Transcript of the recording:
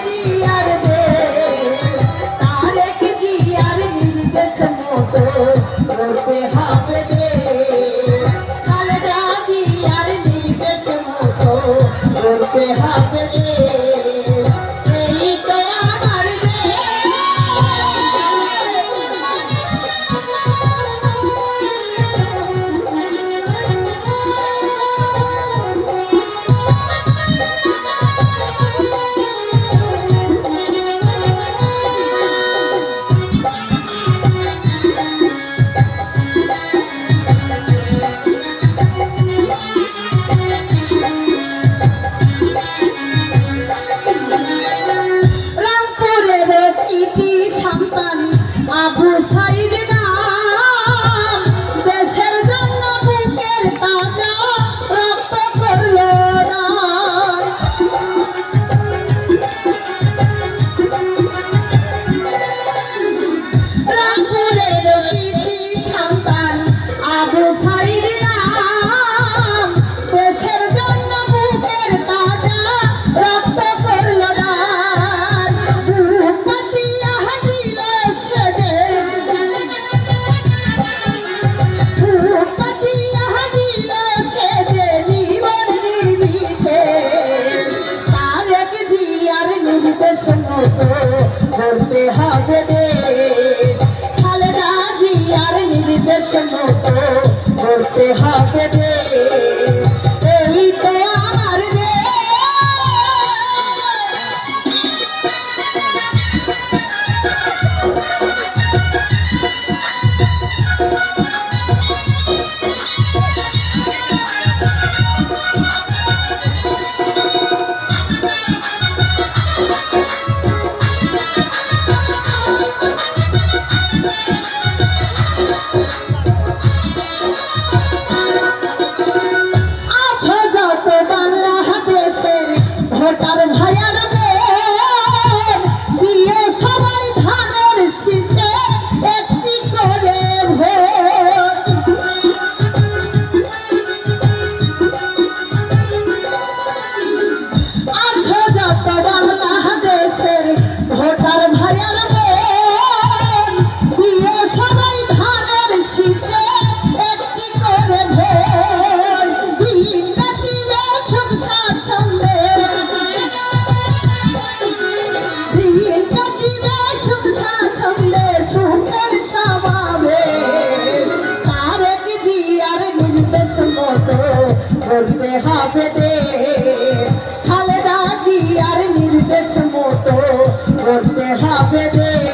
জিয়ার দেশ, তারেক জিয়ার নির্দেশ মতো করতে হবে দেশ, খালেদা জিয়ার নির্দেশ মতো করতে হবে দেশ। এই তো আমার দেশ। কৃতি সন্তান আবু সাইদ নাম, দেশের জন্য বুকের তাজা রক্ত করলো দান। রামপুরের কৃতি সন্তান আবু সাইদ নাম, দেশের জন্য বুকের তাজা রক্ত করলো দান। নির্দেশ মতো করতে হবে দেশ, খালেদা জিয়ার নির্দেশ মতো করতে হবে দেশ। এই তো আমার দেশ। ভোটার ভাইয়ার বোন, দিয়ে সবাই ধানের শীষে একটি করে ভোট। আছো যত বাংলাদেশের ভোটার ভাইয়ার বোন, দিয়ে সবাই ধানের শীষে একটি করে ভোট। দিন কাটিবে সুখ স্বাচ্ছন্দ্যে, সুখের সমাবেশ, তারেক জিয়ার নির্দেশ মতো করতে হবে দেশ, খালেদা জিয়ার নির্দেশ মতো করতে হবে দেশ।